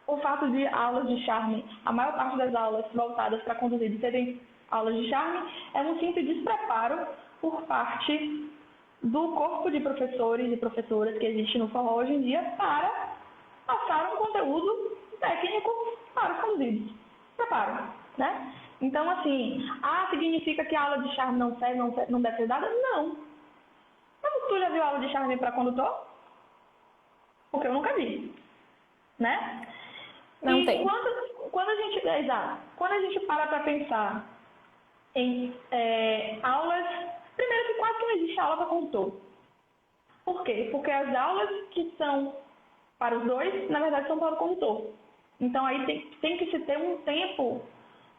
o fato de aulas de charme, a maior parte das aulas voltadas para conduzir serem aulas de charme, é um simples despreparo por parte do corpo de professores e professoras que existe no forró hoje em dia para passar um conteúdo técnico para os conduzidos. Preparo, né? Então, assim, significa que a aula de charme não deve ser dada? Não. Mas tu já viu aula de charme para condutor? Porque eu nunca vi, né? Não E tem. quando a gente para pensar em aulas, primeiro que quase não existe aula para condutor. Por quê? Porque as aulas que são para os dois, na verdade, são para o condutor. Então aí tem que se ter um tempo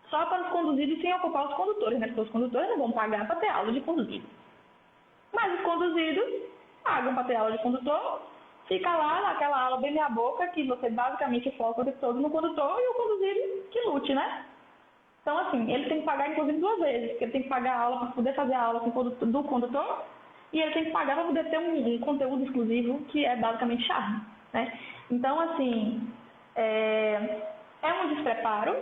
só para os conduzidos sem ocupar os condutores, né? Porque os condutores não vão pagar para ter aula de conduzido. Mas os conduzidos pagam para ter aula de condutor, fica lá naquela aula bem meia boca, que você basicamente foca o tempo todo no condutor e o conduzido que lute, né? Então, assim, ele tem que pagar inclusive duas vezes, porque ele tem que pagar a aula para poder fazer a aula do condutor e ele tem que pagar para poder ter um conteúdo exclusivo que é basicamente charme, né? Então, assim, um despreparo,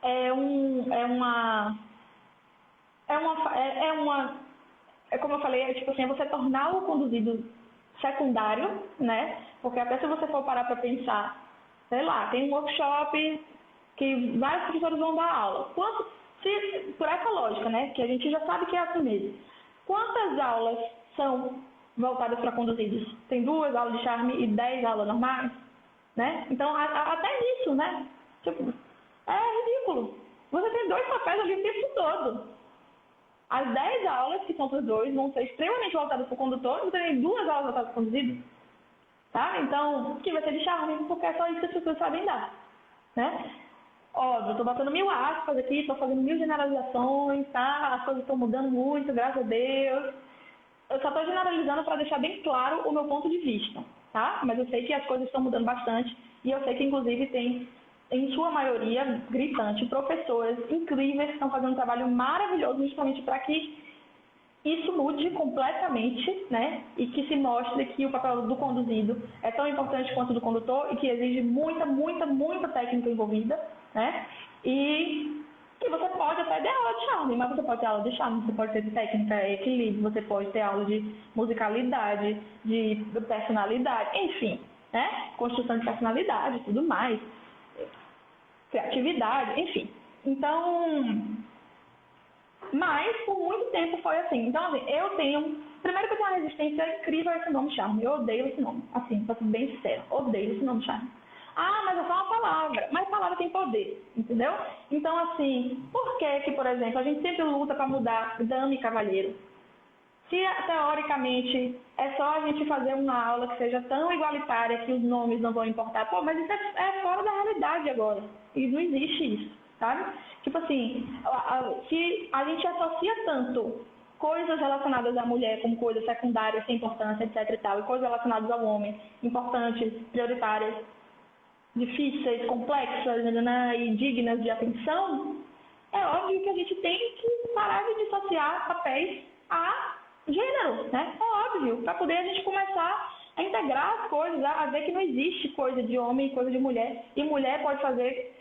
é uma é como eu falei, é tipo assim, é você tornar o conduzido secundário, né? Porque até se você for parar para pensar, sei lá, tem um workshop que vários professores vão dar aula. Por essa lógica, né? Que a gente já sabe que é assim mesmo. Quantas aulas são voltadas para conduzidos? Tem 2 aulas de charme e 10 aulas normais, né? Então, até nisso, né? Tipo, é ridículo. Você tem 2 papéis ali o tempo todo. As 10 aulas, que são para os 2, vão ser extremamente voltadas para o condutor, você tem 2 aulas voltadas para o conduzido, tá? Então, que vai ser de charme, porque é só isso que as pessoas sabem dar, né? Óbvio, eu tô botando 1000 aspas aqui, tô fazendo 1000 generalizações, tá? As coisas estão mudando muito, graças a Deus. Eu só tô generalizando para deixar bem claro o meu ponto de vista, tá? Mas eu sei que as coisas estão mudando bastante e eu sei que, inclusive, tem, em sua maioria, gritante, professores incríveis que estão fazendo um trabalho maravilhoso justamente para que isso mude completamente, né? E que se mostre que o papel do conduzido é tão importante quanto o do condutor e que exige muita técnica envolvida, né? E que você pode até ter aula de charme, mas você pode ter aula de charme, você pode ter técnica, equilíbrio, você pode ter aula de musicalidade, de personalidade, enfim, né? Construção de personalidade, tudo mais, criatividade, enfim. Então, mas por muito tempo foi assim. Então, assim, eu tenho... Primeiro que eu tenho uma resistência incrível a esse nome charme. Eu odeio esse nome, assim, pra ser bem sincero. Odeio esse nome charme. Ah, mas é só uma palavra. Mas palavra tem poder, entendeu? Então, assim, por que, por exemplo, a gente sempre luta para mudar dama e cavalheiro? Se, teoricamente, é só a gente fazer uma aula que seja tão igualitária que os nomes não vão importar. Pô, mas isso é fora da realidade agora. E não existe isso, sabe? Tipo assim, se a gente associa tanto coisas relacionadas à mulher como coisas secundárias, sem importância, etc e tal, e coisas relacionadas ao homem, importantes, prioritárias, difíceis, complexas, e dignas de atenção, é óbvio que a gente tem que parar de dissociar papéis a gênero, né? É óbvio, para poder a gente começar a integrar as coisas, a ver que não existe coisa de homem e coisa de mulher, e mulher pode fazer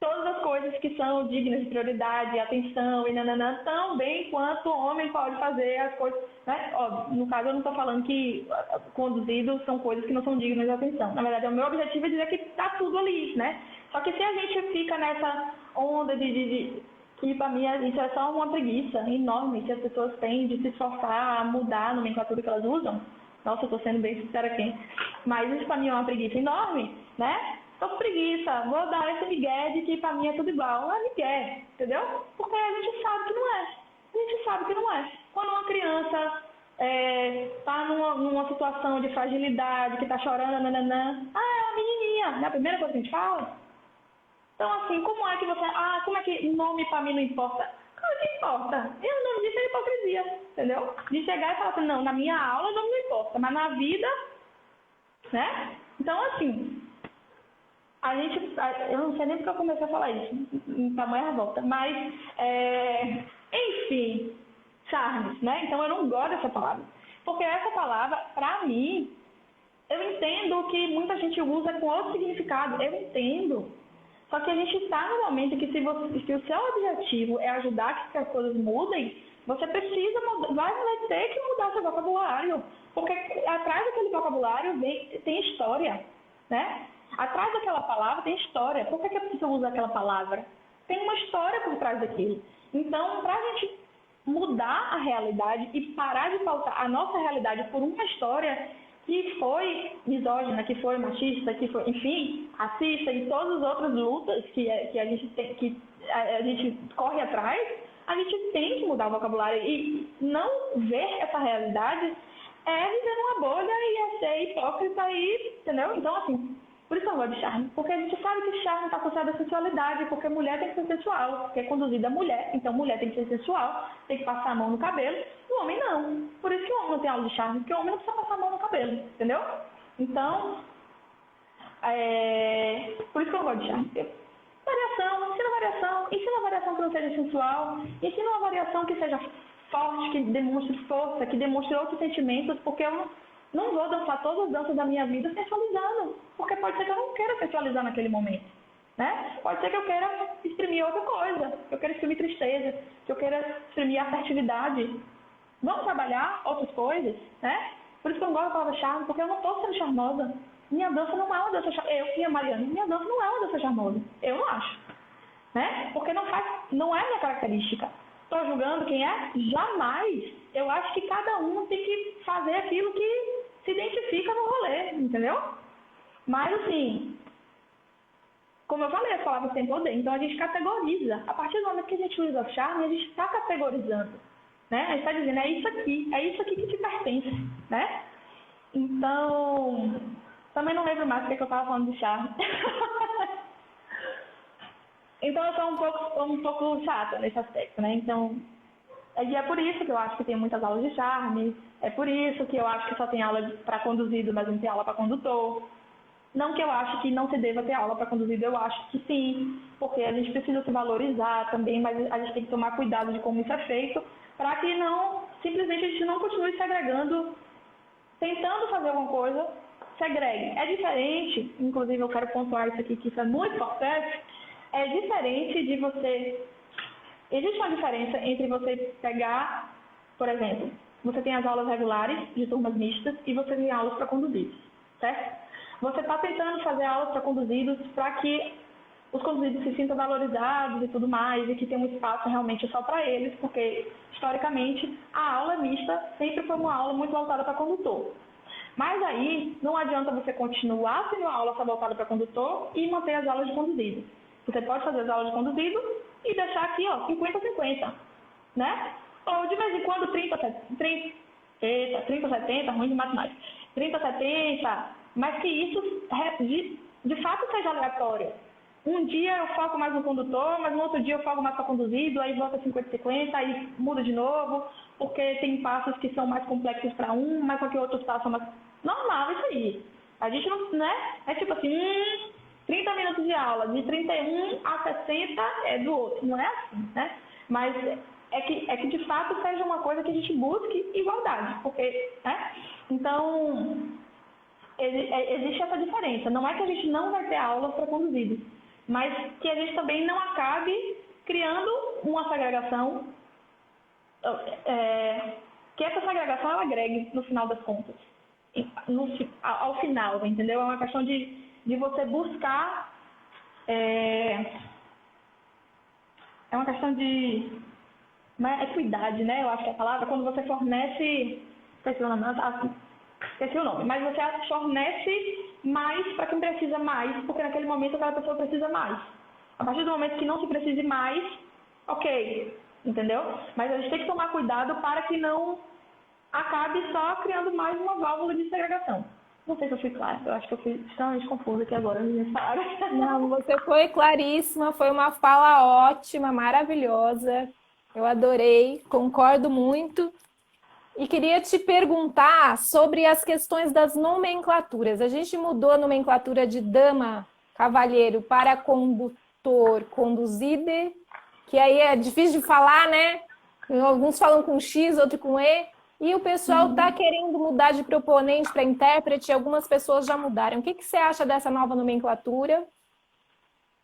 todas as coisas que são dignas de prioridade, atenção e nananã, tão bem quanto o homem pode fazer as coisas, né? Óbvio, no caso eu não estou falando que conduzidos são coisas que não são dignas de atenção. Na verdade, o meu objetivo é dizer que está tudo ali, né? Só que se a gente fica nessa onda que para mim isso é só uma preguiça enorme que as pessoas têm de se esforçar a mudar a nomenclatura que elas usam. Nossa, eu estou sendo bem sincera aqui. Mas isso para mim é uma preguiça enorme, né? Tô com preguiça, vou dar esse migué de que pra mim é tudo igual. Não é migué, entendeu? Porque a gente sabe que não é. A gente sabe que não é. Quando uma criança tá numa situação de fragilidade, que tá chorando, nananã, é uma menininha, não é a primeira coisa que a gente fala? Então, assim, como é que nome pra mim não importa? Claro que importa. E o nome disso é hipocrisia, entendeu? De chegar e falar assim, não, na minha aula o nome não importa, mas na vida, né? Então, assim... eu não sei nem porque eu comecei a falar isso, em tamanha revolta, mas, enfim, charmes, né? Então eu não gosto dessa palavra, porque essa palavra, pra mim, eu entendo que muita gente usa com outro significado, eu entendo, só que a gente está no momento que se o seu objetivo é ajudar que as coisas mudem, você precisa vai ter que mudar seu vocabulário, porque atrás daquele vocabulário tem história, né? Atrás daquela palavra tem história. Por que a pessoa usa aquela palavra? Tem uma história por trás daquilo. Então, para a gente mudar a realidade e parar de pautar a nossa realidade por uma história que foi misógina, que foi machista, que foi, enfim, racista e todas as outras lutas que a gente corre atrás, a gente tem que mudar o vocabulário. E não ver essa realidade é viver numa bolha e é ser hipócrita, entendeu? Então, assim... Por isso eu gosto de charme, porque a gente sabe que charme está associado à sensualidade, porque mulher tem que ser sensual, porque é conduzida a mulher, então mulher tem que ser sensual, tem que passar a mão no cabelo, o homem não. Por isso que o homem não tem aula de charme, porque o homem não precisa passar a mão no cabelo, entendeu? Então, por isso que eu gosto de charme. Ensina variação que não seja sensual, ensina uma variação que seja forte, que demonstre força, que demonstre outros sentimentos, porque eu não vou dançar todas as danças da minha vida sensualizando, porque pode ser que eu não queira sensualizar naquele momento, né? Pode ser que eu queira exprimir outra coisa, que eu queira exprimir tristeza, que eu queira exprimir assertividade. Vamos trabalhar outras coisas, né? Por isso que eu não gosto da palavra charme, porque eu não estou sendo charmosa. Minha dança não é uma dança charmosa. Eu e a Mariana, minha dança não é uma dança charmosa. Eu não acho, né? Porque não é minha característica. Estou julgando quem é? Jamais. Eu acho que cada um tem que fazer aquilo que se identifica no rolê, entendeu? Mas, assim, como eu falei, as palavras têm poder. Então, a gente categoriza. A partir do momento que a gente usa charme, a gente está categorizando, né? A gente está dizendo, é isso aqui que te pertence, né? Então, também não lembro mais porque eu estava falando de charme. Então, eu sou um pouco chata nesse aspecto, né? Então, é por isso que eu acho que tem muitas aulas de charme, é por isso que eu acho que só tem aula para conduzido, mas não tem aula para condutor. Não que eu acho que não se deva ter aula para conduzido, eu acho que sim, porque a gente precisa se valorizar também, mas a gente tem que tomar cuidado de como isso é feito, para que não, simplesmente a gente não continue segregando, tentando fazer alguma coisa, segregue. É diferente, inclusive eu quero pontuar isso aqui, que isso é muito importante, é diferente de você... Existe uma diferença entre você pegar, por exemplo, você tem as aulas regulares de turmas mistas e você tem aulas para conduzidos, certo? Você está tentando fazer aulas para conduzidos para que os conduzidos se sintam valorizados e tudo mais, e que tenham um espaço realmente só para eles, porque, historicamente, a aula mista sempre foi uma aula muito voltada para condutor. Mas aí, não adianta você continuar tendo a aula só voltada para condutor e manter as aulas de conduzido. Você pode fazer as aulas de conduzido e deixar aqui, ó, 50-50, né? Ou, de vez em quando, 30-70, ruim de matemática, 30-70, mas que isso, de fato, seja aleatório. Um dia eu foco mais no condutor, mas no outro dia eu foco mais para conduzido, aí volta 50-50, aí muda de novo, porque tem passos que são mais complexos para um, mas só que outros passos são mais... Normal, isso aí. A gente não, né? É tipo assim, 30 minutos de aula, de 31 a 60 é do outro. Não é assim, né? Mas é que de fato seja uma coisa que a gente busque igualdade, porque, né? Então, existe essa diferença. Não é que a gente não vai ter aulas para conduzidos, mas que a gente também não acabe criando uma segregação, que essa segregação ela agregue no final das contas. Ao final, entendeu? É uma questão de você buscar... É uma questão de equidade, né? Eu acho que é a palavra, quando você fornece... Esqueci o nome, mas você fornece mais para quem precisa mais, porque naquele momento aquela pessoa precisa mais. A partir do momento que não se precise mais, ok, entendeu? Mas a gente tem que tomar cuidado para que não acabe só criando mais uma válvula de segregação. Não sei se eu fui clara, eu acho que eu fui extremamente confusa aqui agora, minha senhora. Não, você foi claríssima, foi uma fala ótima, maravilhosa. Eu adorei, concordo muito. E queria te perguntar sobre as questões das nomenclaturas. A gente mudou a nomenclatura de dama, cavalheiro para condutor, conduzide, que aí é difícil de falar, né? Alguns falam com X, outros com E. E o pessoal está querendo mudar de proponente para intérprete, algumas pessoas já mudaram. O que você acha dessa nova nomenclatura?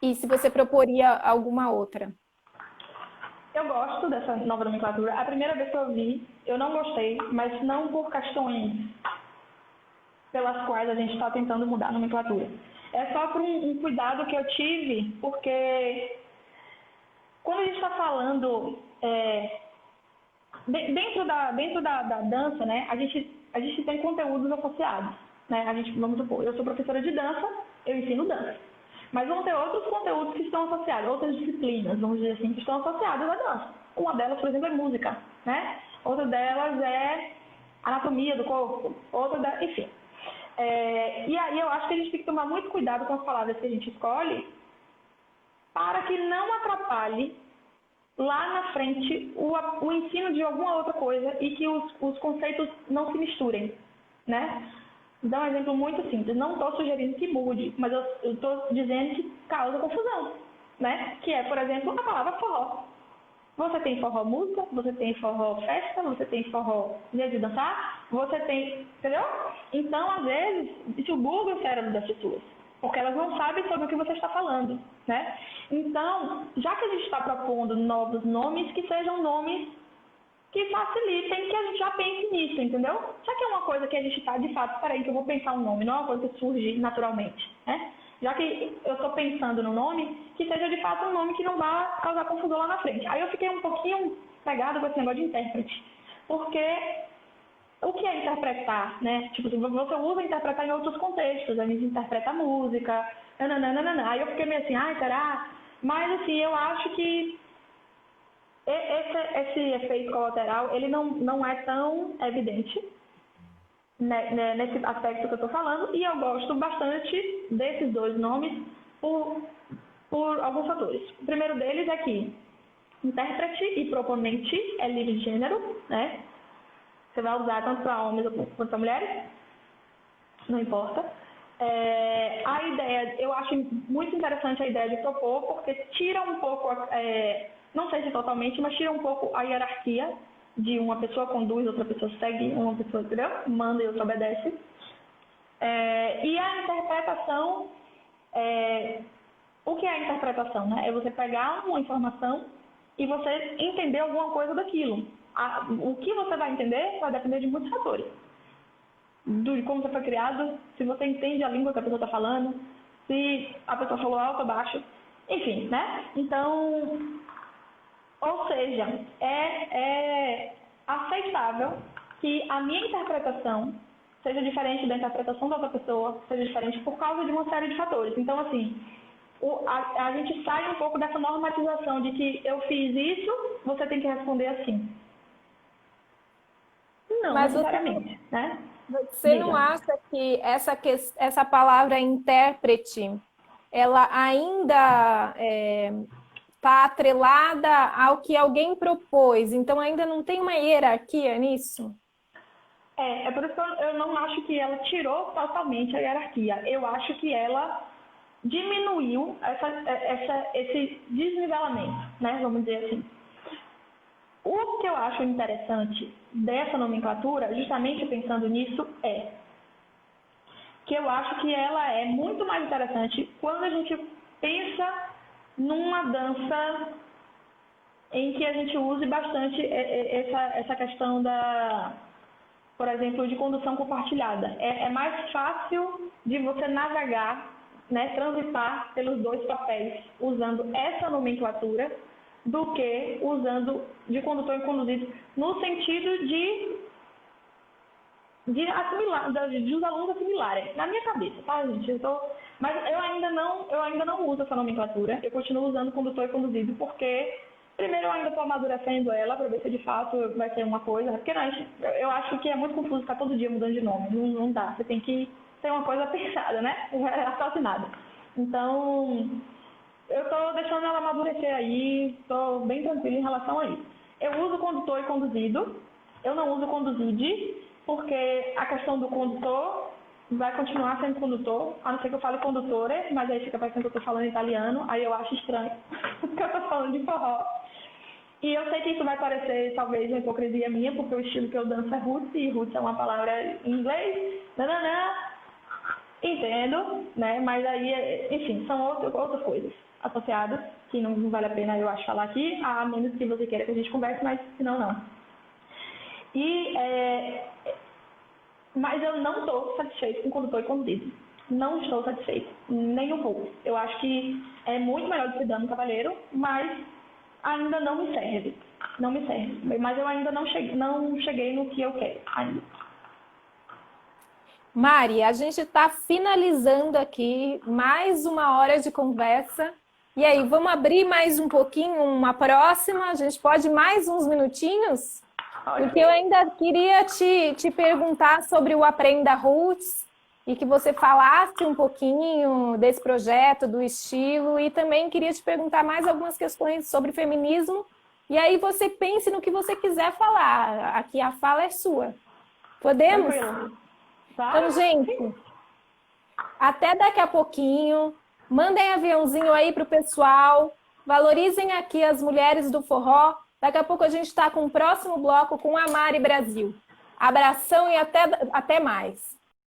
E se você proporia alguma outra? Eu gosto dessa nova nomenclatura. A primeira vez que eu vi, eu não gostei, mas não por questões pelas quais a gente está tentando mudar a nomenclatura. É só por um cuidado que eu tive, porque quando a gente está falando dentro da dança, né, a gente tem conteúdos associados, né? Vamos supor, eu sou professora de dança, eu ensino dança. Mas vão ter outros conteúdos que estão associados, outras disciplinas, vamos dizer assim, que estão associadas à dança. Uma delas, por exemplo, é música, né? Outra delas é anatomia do corpo, enfim. E aí eu acho que a gente tem que tomar muito cuidado com as palavras que a gente escolhe para que não atrapalhe lá na frente o ensino de alguma outra coisa e que os conceitos não se misturem, né? Vou dar um exemplo muito simples. Não estou sugerindo que mude, mas eu estou dizendo que causa confusão, né? Que é, por exemplo, a palavra forró. Você tem forró música, você tem forró festa, você tem forró dia de dançar, você tem... Entendeu? Então, às vezes, isso buga o cérebro das pessoas. porque elas não sabem sobre o que você está falando, né? Então, já que a gente está propondo novos nomes, que sejam nomes que facilitem que a gente já pense nisso, entendeu? Já que é uma coisa que a gente está, de fato, peraí, que eu vou pensar um nome, não é uma coisa que surge naturalmente, né? Já que eu estou pensando no nome, que seja de fato um nome que não vá causar confusão lá na frente. Aí eu fiquei um pouquinho pegada com esse negócio de intérprete, porque o que é interpretar, né? Tipo, você usa interpretar em outros contextos, a gente interpreta a música, nananana. Aí eu fiquei meio assim, ai, será? Mas, assim, eu acho que esse efeito colateral, ele não é tão evidente, né, nesse aspecto que eu estou falando, e eu gosto bastante desses dois nomes por alguns fatores. O primeiro deles é que intérprete e proponente é livre de gênero, né? Você vai usar tanto para homens quanto para mulheres, não importa. A ideia, eu acho muito interessante a ideia de propor, porque tira um pouco, não sei se totalmente, mas tira um pouco a hierarquia de uma pessoa conduz, outra pessoa segue, uma pessoa, entendeu? Manda e outra obedece. E a interpretação, o que é a interpretação, né? É você pegar uma informação e você entender alguma coisa daquilo. O que você vai entender vai depender de muitos fatores. De como você foi criado, se você entende a língua que a pessoa está falando, se a pessoa falou alto ou baixo, enfim, né? Então, ou seja, é aceitável que a minha interpretação seja diferente da interpretação da outra pessoa, seja diferente por causa de uma série de fatores. Então, assim, a gente sai um pouco dessa normatização de que eu fiz isso, você tem que responder assim. Não, Mas necessariamente, né? você não acha que essa palavra intérprete, ela ainda está atrelada ao que alguém propôs, então ainda não tem uma hierarquia nisso? É por isso que eu não acho que ela tirou totalmente a hierarquia. Eu acho que ela diminuiu esse desnivelamento, né? Vamos dizer assim. O que eu acho interessante dessa nomenclatura, justamente pensando nisso, é que eu acho que ela é muito mais interessante quando a gente pensa numa dança em que a gente use bastante essa questão por exemplo, de condução compartilhada. É mais fácil de você navegar, né, transitar pelos dois papéis usando essa nomenclatura do que usando de condutor e conduzido, no sentido de os alunos assimilarem. Na minha cabeça, tá, gente? Mas eu ainda não uso essa nomenclatura. Eu continuo usando condutor e conduzido porque, primeiro, eu ainda estou amadurecendo ela para ver se de fato vai ser uma coisa. Porque eu acho que é muito confuso ficar todo dia mudando de nome. Não dá. Você tem que ter uma coisa pensada, né? Raciocinada. Então, eu estou deixando ela amadurecer aí. Estou bem tranquila em relação a isso. Eu uso condutor e conduzido. Eu não uso conduzide, porque a questão do condutor vai continuar sendo condutor, a não ser que eu fale condutore, mas aí fica parecendo que eu estou falando italiano, aí eu acho estranho, porque eu estou falando de forró. E eu sei que isso vai parecer, talvez, uma hipocrisia minha, porque o estilo que eu danço é roots, e roots é uma palavra em inglês, entendo, né? Mas aí, enfim, são outras coisas associadas, que não vale a pena, eu acho, falar aqui, a menos que você queira que a gente converse, mas senão não. Mas eu não estou satisfeito com condutor e conduzido. Não estou satisfeito, nem um pouco. Eu acho que é muito melhor do que dano cavalheiro, mas ainda não me serve. Não me serve. Mas eu ainda não cheguei no que eu quero ainda. Mari, a gente está finalizando aqui mais uma hora de conversa. E aí, vamos abrir mais um pouquinho, uma próxima? A gente pode mais uns minutinhos? Porque eu ainda queria te perguntar sobre o Aprenda Roots e que você falasse um pouquinho desse projeto, do estilo, e também queria te perguntar mais algumas questões sobre feminismo. E aí você pense no que você quiser falar. Aqui a fala é sua. Podemos? Então, gente, até daqui a pouquinho. Mandem aviãozinho aí para o pessoal. Valorizem aqui as mulheres do forró. Daqui a pouco a gente está com o próximo bloco com a Mari Brasil. Abração e até mais.